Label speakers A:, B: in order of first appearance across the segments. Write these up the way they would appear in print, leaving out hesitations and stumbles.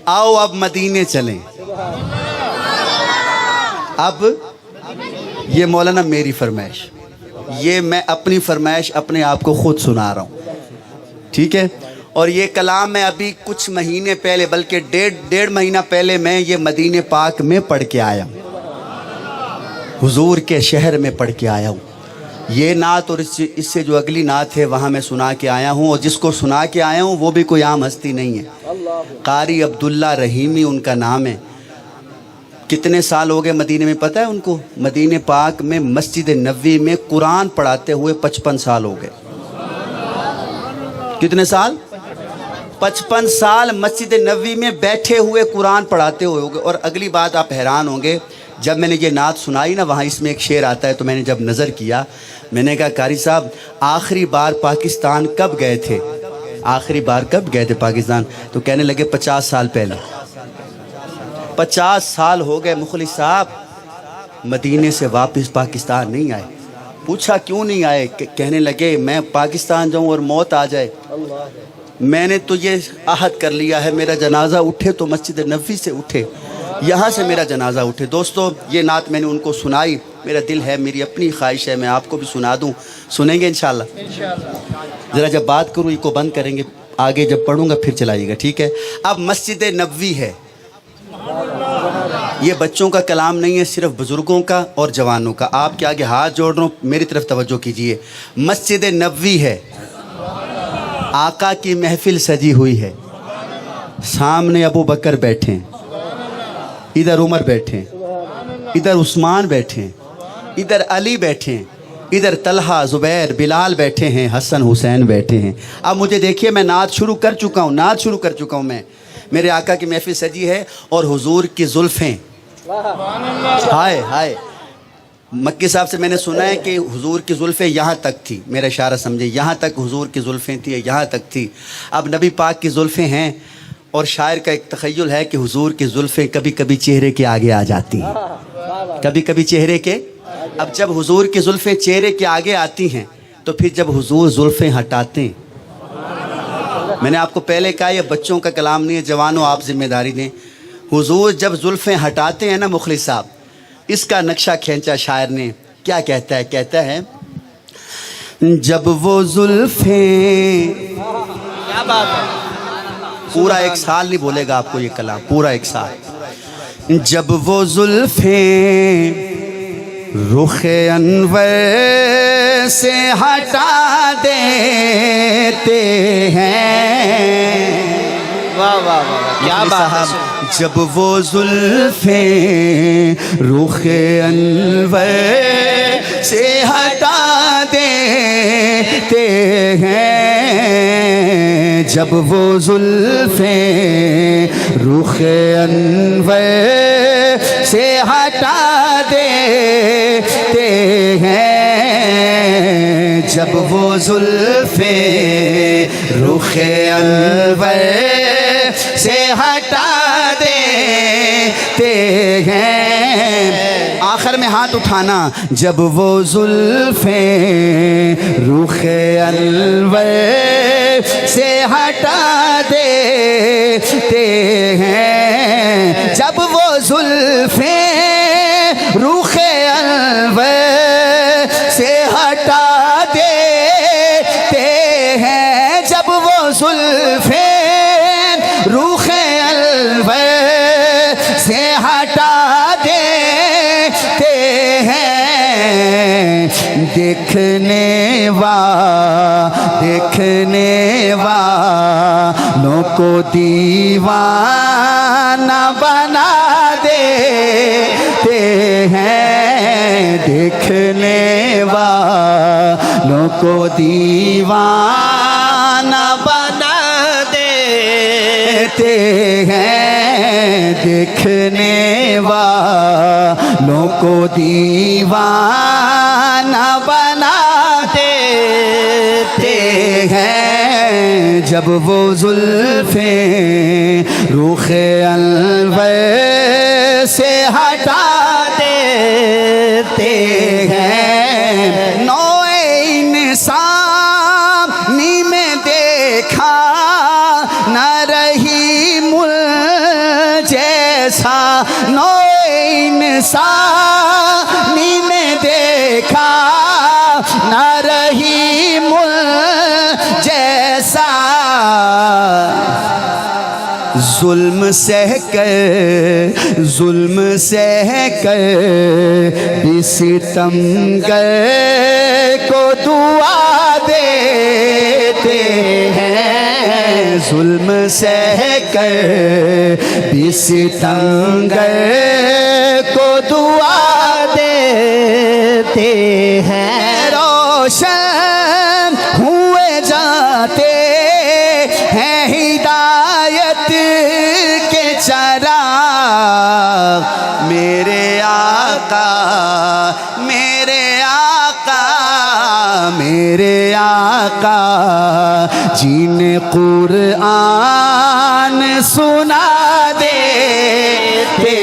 A: आओ अब मदीने चलें। अब ये मौलाना मेरी फरमाइश, ये मैं अपनी फरमाइश अपने आप को खुद सुना रहा हूँ, ठीक है। और ये कलाम मैं अभी कुछ महीने पहले, बल्कि डेढ़ महीना पहले मैं ये मदीने पाक में पढ़ के आया हूँ, हुजूर के शहर में पढ़ के आया हूँ। ये नात और इससे जो अगली नात है वहाँ मैं सुना के आया हूँ। और जिसको सुना के आया हूँ वो भी कोई आम हस्ती नहीं है, कारी अब्दुल्ला रहीमी उनका नाम है। कितने साल हो गए मदीने में पता है उनको? मदीने पाक में मस्जिद नबवी में कुरान पढ़ाते हुए 55 साल हो गए। कितने साल? 55 साल मस्जिद नबवी में बैठे हुए कुरान पढ़ाते हुए हो गए। और अगली बात आप हैरान होंगे, जब मैंने ये नात सुनाई ना, वहाँ इसमें एक शेर आता है, तो मैंने जब नज़र किया मैंने कहा कारी साहब आखिरी बार पाकिस्तान कब गए थे? आखिरी बार कब गए थे पाकिस्तान? तो कहने लगे 50 साल पहले। 50 साल हो गए मुखलिस साहब मदीने से वापस पाकिस्तान नहीं आए। पूछा क्यों नहीं आए? कहने लगे मैं पाकिस्तान जाऊं और मौत आ जाए, मैंने तो ये आहद कर लिया है मेरा जनाजा उठे तो मस्जिद नबवी से उठे, यहाँ से मेरा जनाजा उठे। दोस्तों ये नात मैंने उनको सुनाई, मेरा दिल है, मेरी अपनी ख्वाहिश है मैं आपको भी सुना दूँ। सुनेंगे इंशाअल्लाह? ज़रा जब बात करूँ इसको बंद करेंगे, आगे जब पढ़ूँगा फिर चलाइएगा, ठीक है। अब मस्जिद नबवी है, ये बच्चों का कलाम नहीं है, सिर्फ बुज़ुर्गों का और जवानों का। आपके आगे हाथ जोड़ रहा हूँ, मेरी तरफ तवज्जो कीजिए। मस्जिद नबवी है, आका की महफिल सजी हुई है, सामने अबू बकर बैठे, इधर उमर बैठे, इधर उस्मान बैठे, इधर अली बैठे, इधर तलहा ज़ुबैर बिलाल बैठे हैं, हसन हुसैन बैठे हैं। अब मुझे देखिए, मैं नात शुरू कर चुका हूँ, नात शुरू कर चुका हूँ मैं। मेरे आका की महफिल सजी है और हुजूर की जुल्फ़ें, हाय हाय। मक्की साहब से मैंने सुना है कि हुजूर की जुल्फ़ें यहाँ तक थी, मेरा इशारा समझे, यहाँ तक हुजूर की जुल्फ़ें थी, यहाँ तक थी। अब नबी पाक की जुल्फ़ें हैं और शायर का एक तख़य्युल है कि हुजूर की जुल्फ़ें कभी कभी चेहरे के आगे आ जाती हैं, कभी कभी चेहरे के। अब जब हुजूर की जुल्फ़ें चेहरे के आगे आती हैं तो फिर जब हुजूर जुल्फ़ें हटाते हैं, मैंने आपको पहले कहा ये बच्चों का कलाम नहीं है, जवानों आप जिम्मेदारी दें। हुजूर जब जुल्फ़ें हटाते हैं ना मुखलिस साहब, इसका नक्शा खींचा शायर ने, क्या कहता है? कहता है जब वो जुल्फ़ें, क्या बात है, पूरा एक साल नहीं बोलेगा आपको ये कलाम, पूरा एक साल। जब वो जुल्फ़ें रुखे अनवर से हटा देते हैं, वाह वाह वाह, क्या बात है। जब वो जुल्फ़ें रुखे अनवर से हटा देते हैं, जब वो जुल्फ़ें रुखे अनवर से हटा देते हैं, जब वो जुल्फ़ें रुखे अनवर से हटा देते हैं। आखिर में हाथ उठाना, जब वो जुल्फ़ें रुखे अनवर से हटा देते हैं, जब वो जुल्फ़ें रुखे अनवर से हटा देते हैं, जब वो जुल्फ़ें रुखे अनवर से हटा देते हैं, देखने वालों को दीवाना बना देते हैं, देखने वालों को दीवाना बना देते हैं, देखने वालों को दीवाना बना देते हैं, जब वो जुल्फ़ें रुखे अनवर से हटा देते हैं। नौए इंसानी में देखा न रही मुल्क एहसानो इंसानी में देखा न रही मुल जैसा। जुल्म सह कर भी सितमगर को दुआ देते हैं। जुल्म सह कर भी सितमगर को दुआ देते हैं। रोशन हुए जाते हैं हिदायत के चराग। मेरे आका मेरे आका मेरे आका जिन्हें कुरान सुना देते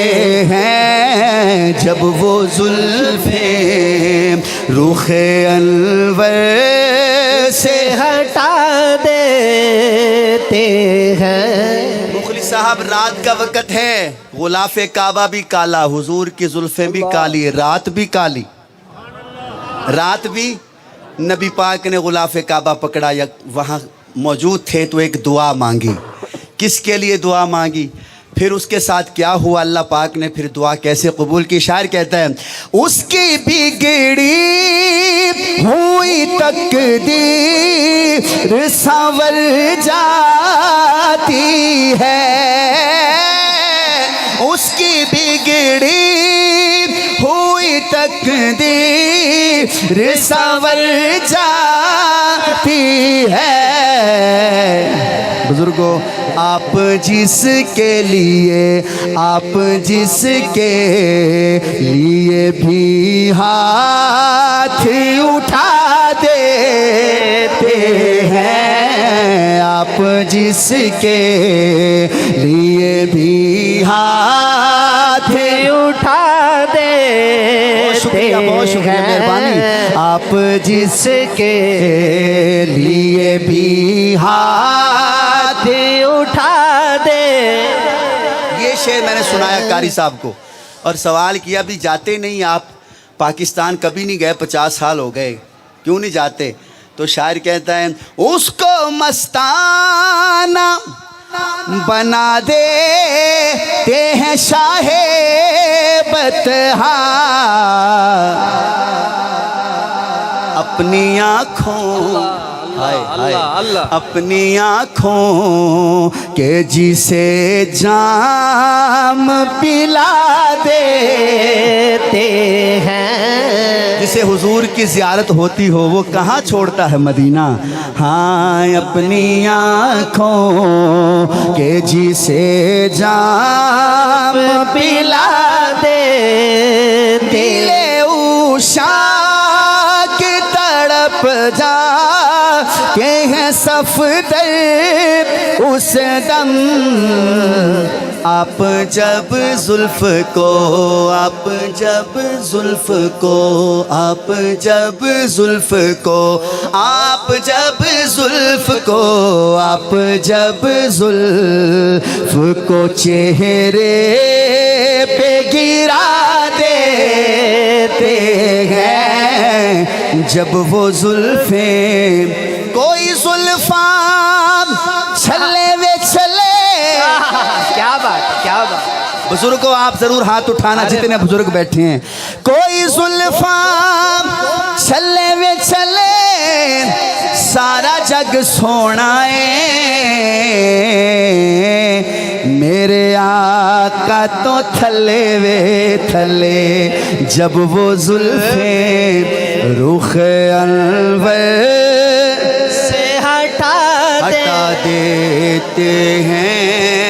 A: हैं। जब वो जुल्फे रुखे अनवर से हटा देते हैं। मुखलिस साहब, रात का वक़्त है, गुलाफ़े काबा भी काला, हुजूर की जुल्फें भी काली, रात भी काली। रात भी नबी पाक ने गुलाफ़े काबा पकड़ा या वहाँ मौजूद थे तो एक दुआ मांगी। किसके लिए दुआ मांगी, फिर उसके साथ क्या हुआ, अल्लाह पाक ने फिर दुआ कैसे कबूल की। शायर कहता है, उसकी बिगड़ी हुई तकदीर संवर जाती है। उसकी बिगड़ी हुई तकदीर संवर जाती है। बुजुर्गों, आप जिसके लिए भी हाथ उठा देते हैं। आप जिसके लिए भी हाथ उठा देते हैं। बहुत शुक्रिया, मेहरबानी। आप जिसके लिए भी हाथ उठा दे। ये शेर मैंने सुनाया कारी साहब को और सवाल किया, भी जाते नहीं आप पाकिस्तान, कभी नहीं गए, 50 साल हो गए, क्यों नहीं जाते? तो शायर कहता है, उसको मस्ताना बना देते हैं शाहे बतहा। अपनी आँखों अपनी आँखों के जिसे जाम पिला देते हैं। जिसे हुजूर की ज़ियारत होती हो वो कहाँ छोड़ता है मदीना। हाँ, अपनी आँखों के जिसे जाम पिला देते। दिले उषा की तड़प जा के हैं सफदर उस दम। आप जब जुल्फ को आप जब जुल्फ को आप जब जुल्फ को आप जब जुल्फ को आप जब जुल्फ को चेहरे पे गिरा देते हैं। जब वो जुल्फें कोई जुल्फा छले वे चले। क्या बात, क्या बात। बुजुर्गों, आप जरूर हाथ उठाना जितने बुजुर्ग बैठे हैं। कोई जुल्फा छले वे चले, सारा जग सोना है। मेरे आका तो थले वे थले। जब वो जुल्फें रुख अनवर से हटा देते हैं।